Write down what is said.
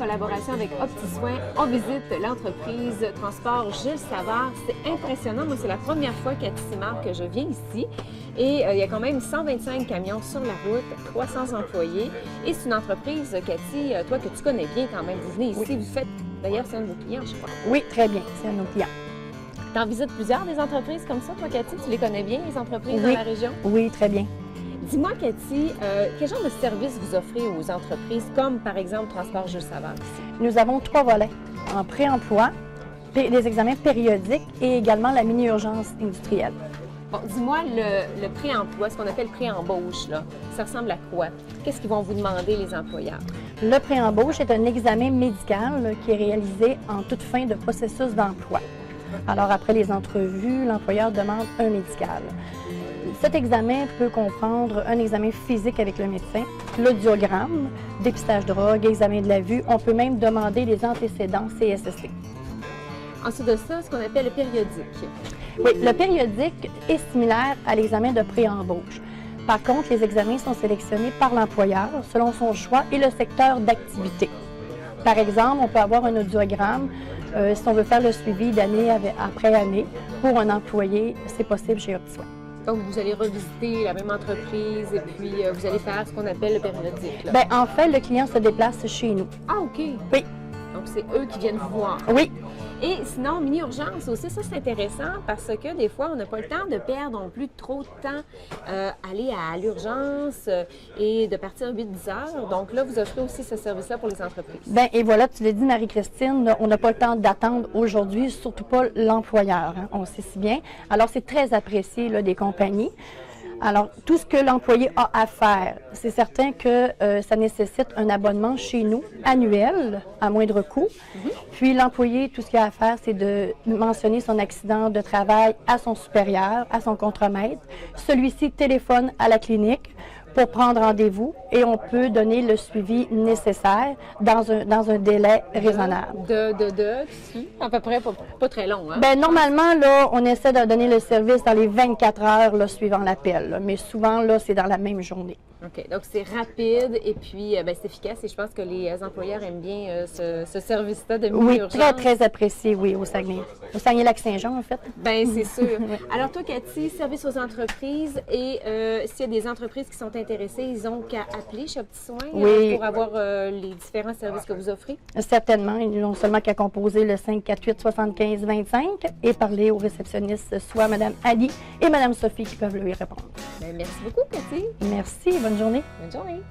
collaboration avec OptiSoin, on visite l'entreprise Transport Jules Savard. C'est impressionnant. Moi, c'est la première fois, Cathy Simard, que je viens ici. Et il y a quand même 125 camions sur la route, 300 employés. Et c'est une entreprise, Cathy, toi que tu connais bien quand même. Vous venez ici, Oui. vous faites, d'ailleurs, c'est un de vos clients, je crois. Oui, très bien. C'est un de nos clients. Tu en visites plusieurs des entreprises comme ça, toi, Cathy? Tu les connais bien, les entreprises dans Oui. la région? Oui, très bien. Dis-moi, Cathy, quel genre de service vous offrez aux entreprises, comme par exemple Transport Jules Savard ici? Nous avons 3 volets. En pré-emploi, les examens périodiques et également la mini-urgence industrielle. Bon, dis-moi, le pré-emploi, ce qu'on appelle pré-embauche, là, ça ressemble à quoi? Qu'est-ce qu'ils vont vous demander, les employeurs? Le pré-embauche est un examen médical qui est réalisé en toute fin de processus d'emploi. Alors, après les entrevues, l'employeur demande un médical. Cet examen peut comprendre un examen physique avec le médecin, l'audiogramme, dépistage drogue, examen de la vue. On peut même demander les antécédents CSST. Ensuite de ça, ce qu'on appelle le périodique. Oui, le périodique est similaire à l'examen de pré-embauche. Par contre, les examens sont sélectionnés par l'employeur selon son choix et le secteur d'activité. Par exemple, on peut avoir un audiogramme si on veut faire le suivi d'année après année. Pour un employé, c'est possible chez OptiSoin. Donc, vous allez revisiter la même entreprise et puis vous allez faire ce qu'on appelle le périodique. Là. Bien, en fait, le client se déplace chez nous. Ah, OK. Oui. Donc, c'est eux qui viennent vous voir. Oui. Et sinon, mini-urgence aussi, ça c'est intéressant parce que des fois, on n'a pas le temps de perdre non plus trop de temps aller à l'urgence et de partir 8-10 heures. Donc là, vous offrez aussi ce service-là pour les entreprises. Bien, et voilà, tu l'as dit, Marie-Christine, on n'a pas le temps d'attendre aujourd'hui, surtout pas l'employeur, hein, on sait si bien. Alors, c'est très apprécié là, des compagnies. Alors, tout ce que l'employé a à faire, c'est certain que ça nécessite un abonnement chez nous, annuel, à moindre coût. Puis, l'employé, tout ce qu'il a à faire, c'est de mentionner son accident de travail à son supérieur, à son contremaître. Celui-ci téléphone à la clinique pour prendre rendez-vous et on peut donner le suivi nécessaire dans un délai raisonnable. À peu près pas très long, hein? Bien, normalement, là, on essaie de donner le service dans les 24 heures là, suivant l'appel, là, mais souvent, là, c'est dans la même journée. OK. Donc, c'est rapide et puis c'est efficace et je pense que les employeurs aiment bien ce service-là de Oui, mini-urgence. très, très apprécié, oui, au Saguenay. Au Saguenay-Lac-Saint-Jean, en fait. Bien, c'est sûr. Alors, toi, Cathy, service aux entreprises et s'il y a des entreprises qui sont intéressées, ils ont qu'à appeler chez OptiSoin Oui. pour avoir les différents services que vous offrez? Certainement. Ils n'ont seulement qu'à composer le 548-75-25 et parler aux réceptionnistes, soit Mme Ali et Mme Sophie qui peuvent lui répondre. Bien, merci beaucoup, Cathy. Merci, bonne journée. Bonne journée.